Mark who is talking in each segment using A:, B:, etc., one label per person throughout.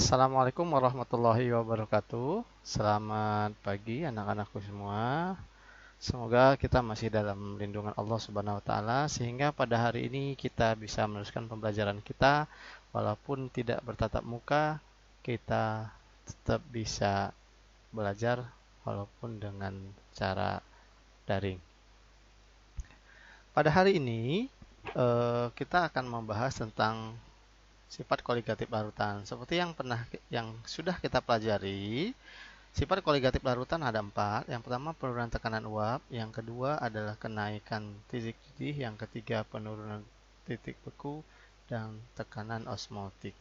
A: Assalamualaikum warahmatullahi wabarakatuh. Selamat pagi anak-anakku semua. Semoga kita masih dalam lindungan Allah Subhanahu wa taala sehingga pada hari ini kita bisa meneruskan pembelajaran kita walaupun tidak bertatap muka, kita tetap bisa belajar walaupun dengan cara daring. Pada hari ini kita akan membahas tentang sifat koligatif larutan. Seperti yang sudah kita pelajari, sifat koligatif larutan ada 4. Yang pertama penurunan tekanan uap, yang kedua adalah kenaikan titik didih, yang ketiga penurunan titik beku, dan tekanan osmotik.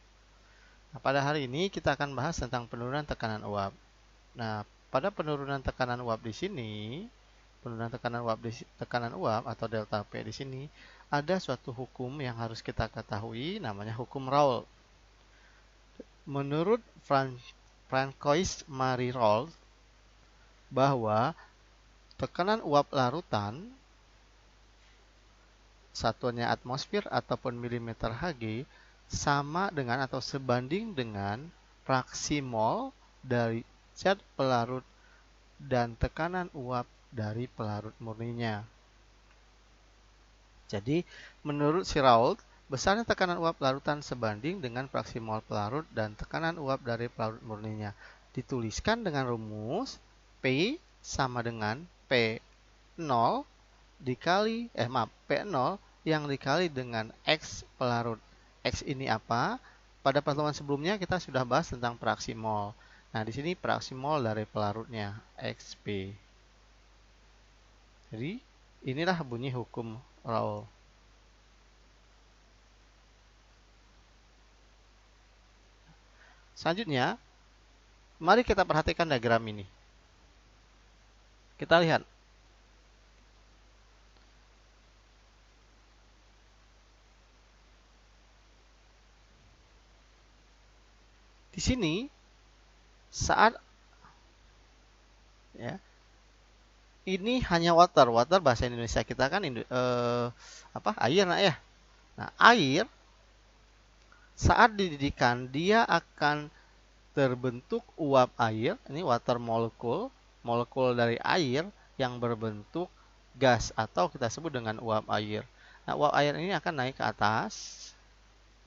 A: Nah, pada hari ini kita akan bahas tentang penurunan tekanan uap. Nah, pada penurunan tekanan uap di sini, tekanan uap atau delta P di sini ada suatu hukum yang harus kita ketahui, namanya hukum Raoult. Menurut Francois-Marie Raoult, bahwa tekanan uap larutan satuannya atmosfer ataupun milimeter Hg sama dengan atau sebanding dengan fraksi mol dari zat pelarut dan tekanan uap dari pelarut murninya. Jadi, menurut si Raoult, besarnya tekanan uap larutan sebanding dengan fraksi mol pelarut dan tekanan uap dari pelarut murninya. Dituliskan dengan rumus P sama dengan P0 dikali P0 yang dikali dengan X pelarut. X ini apa? Pada pertemuan sebelumnya kita sudah bahas tentang fraksi mol. Nah, di sini fraksi mol dari pelarutnya, XP. Jadi, inilah bunyi hukum Raoult. Selanjutnya, mari kita perhatikan diagram ini. Kita lihat. Di sini, saat ya, ini hanya water. Water bahasa Indonesia kita kan air, nah ya. Nah, air saat dididihkan dia akan terbentuk uap air. Ini water molecule, molekul dari air yang berbentuk gas atau kita sebut dengan uap air. Nah, uap air ini akan naik ke atas,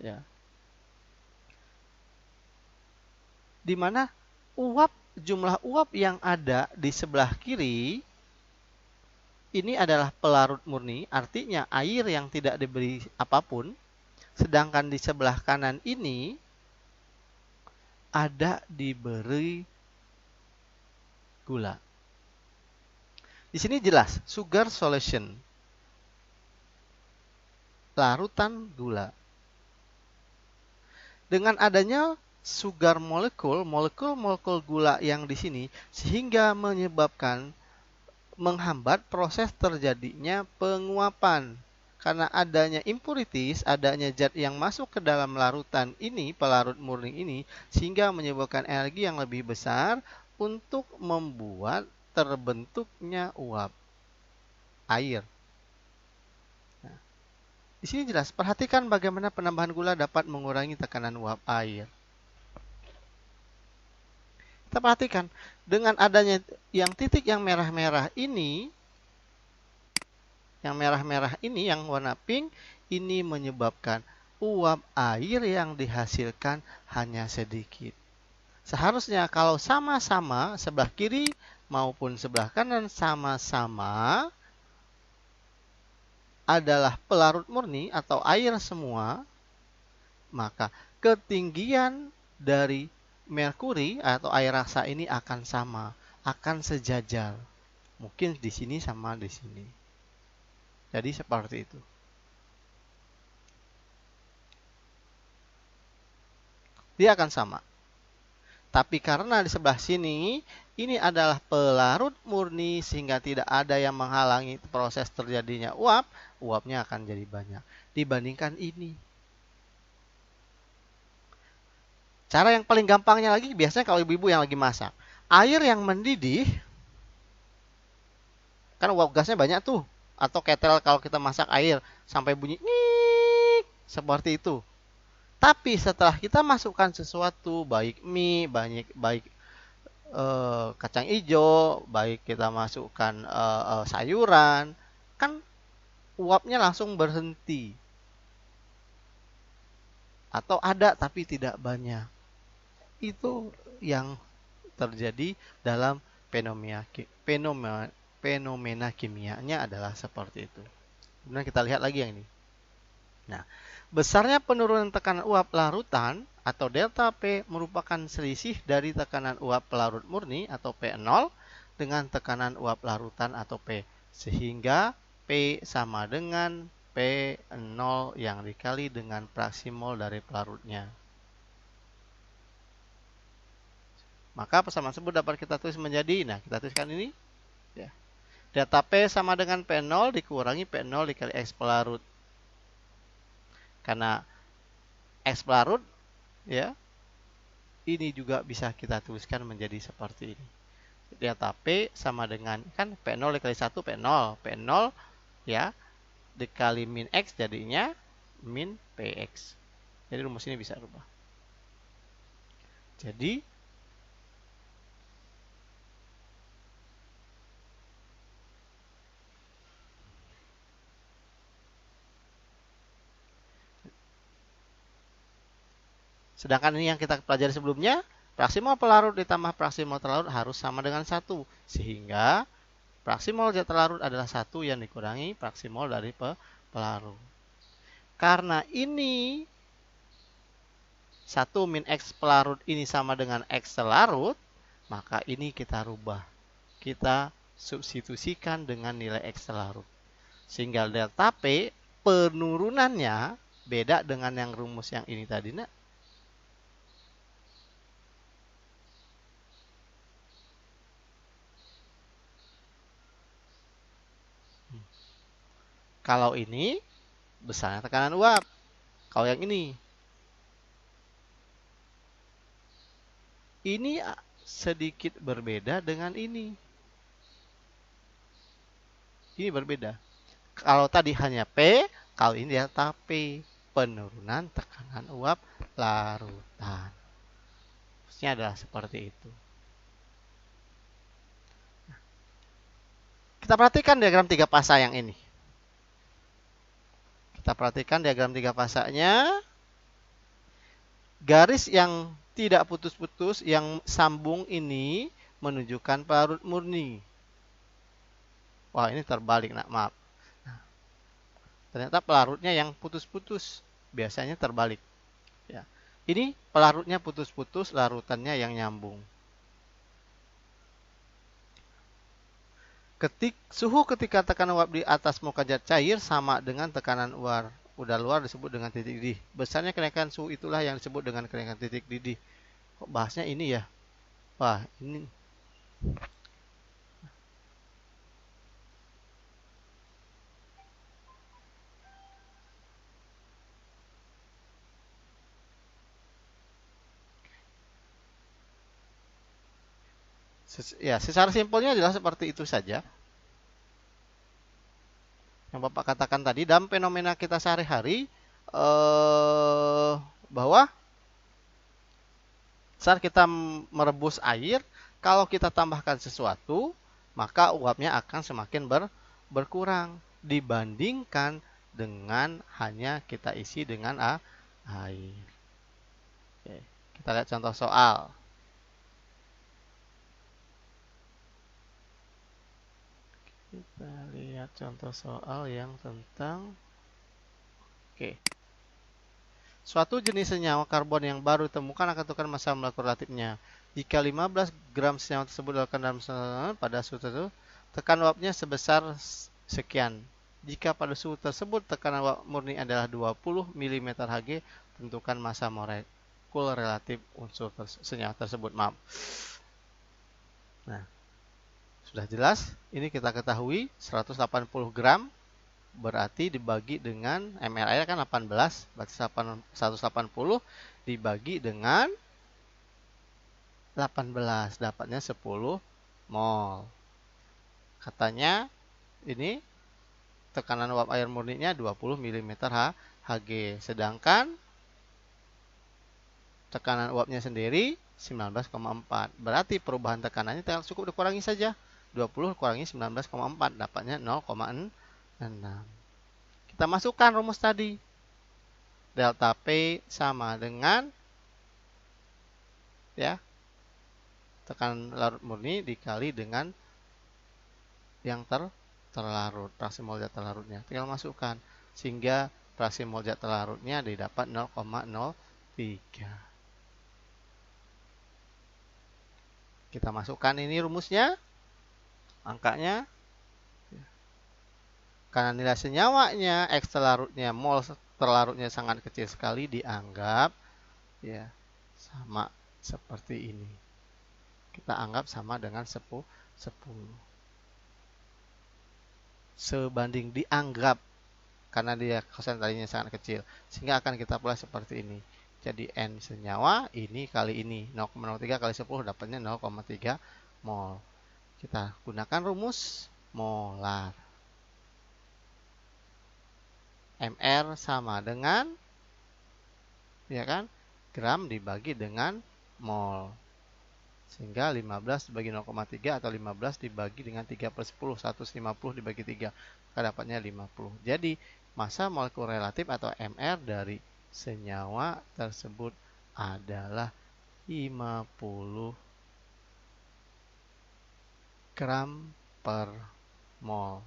A: ya. Di mana jumlah uap yang ada di sebelah kiri ini adalah pelarut murni, artinya air yang tidak diberi apapun. Sedangkan di sebelah kanan ini ada diberi gula. Di sini jelas, sugar solution. Larutan gula. Dengan adanya sugar molekul gula yang di sini sehingga menyebabkan menghambat proses terjadinya penguapan. Karena adanya impurities, adanya zat yang masuk ke dalam larutan ini, pelarut murni ini, sehingga menyebabkan energi yang lebih besar untuk membuat terbentuknya uap air. Nah, di sini jelas, perhatikan bagaimana penambahan gula dapat mengurangi tekanan uap air. Kita perhatikan, dengan adanya titik yang merah-merah ini, yang warna pink, ini menyebabkan uap air yang dihasilkan hanya sedikit. Seharusnya kalau sama-sama sebelah kiri maupun sebelah kanan sama-sama adalah pelarut murni atau air semua, maka ketinggian dari merkuri atau air raksa ini akan sama, akan sejajar. Mungkin di sini sama di sini. Jadi seperti itu. Dia akan sama. Tapi karena di sebelah sini, ini adalah pelarut murni sehingga tidak ada yang menghalangi proses terjadinya uap, uapnya akan jadi banyak. Dibandingkan ini. Cara yang paling gampangnya lagi, biasanya kalau ibu-ibu yang lagi masak. Air yang mendidih, kan uap gasnya banyak tuh. Atau ketel kalau kita masak air, sampai bunyi, seperti itu. Tapi setelah kita masukkan sesuatu, baik mie, baik kacang hijau, baik kita masukkan sayuran, kan uapnya langsung berhenti. Atau ada tapi tidak banyak. Itu yang terjadi dalam fenomena kimianya adalah seperti itu. Kemudian kita lihat lagi yang ini. Nah, besarnya penurunan tekanan uap larutan atau delta P merupakan selisih dari tekanan uap pelarut murni atau P0 dengan tekanan uap larutan atau P. Sehingga P sama dengan P0 yang dikali dengan fraksi mol dari pelarutnya. Maka persamaan tersebut dapat kita tulis menjadi, nah kita tuliskan ini. Ya. Delta P sama dengan P0 dikurangi P0 dikali X pelarut. Karena X pelarut, ya, ini juga bisa kita tuliskan menjadi seperti ini. Delta P sama dengan, kan P0 dikali 1 P0. P0, ya, dikali min X jadinya min PX. Jadi rumus ini bisa rubah. Jadi, sedangkan ini yang kita pelajari sebelumnya, fraksi mol pelarut ditambah fraksi mol terlarut harus sama dengan 1. Sehingga fraksi mol zat terlarut adalah 1 yang dikurangi fraksi mol dari pelarut. Karena ini 1 min X pelarut ini sama dengan X terlarut, maka ini kita rubah. Kita substitusikan dengan nilai X terlarut. Sehingga delta P penurunannya beda dengan yang rumus yang ini tadi, nak. Kalau ini besarnya tekanan uap. Kalau yang ini sedikit berbeda dengan ini. Ini berbeda. Kalau tadi hanya P, kalau ini delta P, penurunan tekanan uap larutan. Maksudnya adalah seperti itu. Kita perhatikan diagram 3 fasa yang ini. Kita perhatikan diagram 3 fasanya. Garis yang tidak putus-putus yang sambung ini menunjukkan pelarut murni. Wah, ini terbalik, nak, maaf. Nah, ternyata pelarutnya yang putus-putus. Biasanya terbalik. Ya. Ini pelarutnya putus-putus, larutannya yang nyambung. Suhu ketika tekanan uap di atas muka zat cair sama dengan tekanan udara luar disebut dengan titik didih. Besarnya kenaikan suhu itulah yang disebut dengan kenaikan titik didih. Kok bahasnya ini ya? Wah, ini. Ya, secara simpelnya adalah seperti itu saja. Yang Bapak katakan tadi dalam fenomena kita sehari-hari, bahwa saat kita merebus air, kalau kita tambahkan sesuatu, maka uapnya akan semakin berkurang dibandingkan dengan hanya kita isi dengan air. Oke, kita lihat contoh soal. Kita lihat contoh soal yang tentang suatu jenis senyawa karbon yang baru ditemukan akan tentukan massa molekul relatifnya. Jika 15 gram senyawa tersebut dilakukan dalam pada suhu tertentu, tekanan uapnya sebesar sekian. Jika pada suhu tersebut tekanan uap murni adalah 20 mm Hg, tentukan massa molekul relatif unsur senyawa tersebut. Maaf. Nah, sudah jelas, ini kita ketahui 180 gram berarti dibagi dengan ml air kan 18, berarti 180 dibagi dengan 18, dapatnya 10 mol. Katanya ini tekanan uap air murninya 20 mm Hg, sedangkan Tekanan uapnya sendiri 19,4. Berarti perubahan tekanannya cukup dikurangi saja. 20 kurangi 19,4 dapatnya 0,6. Kita masukkan rumus tadi. Delta P sama dengan ya tekanan larut murni dikali dengan yang terlarut, fraksi mol zat terlarutnya. Tinggal masukkan sehingga fraksi mol zat terlarutnya didapat 0,03. Kita masukkan ini rumusnya, angkanya. Karena nilai senyawanya, X terlarutnya, mol terlarutnya sangat kecil sekali, dianggap ya sama seperti ini. Kita anggap sama dengan 10. Sebanding dianggap, karena dia konsentrasinya sangat kecil, sehingga akan kita mulai seperti ini. Jadi N senyawa ini kali ini 0,03 kali 10 dapatnya 0,3 mol. Kita gunakan rumus molar. MR sama dengan ya kan gram dibagi dengan mol. Sehingga 15 dibagi 0,3 atau 15 dibagi dengan 3/10, 150 dibagi 3, maka dapatnya 50. Jadi massa molekul relatif atau MR dari senyawa tersebut adalah 50 gram per mol.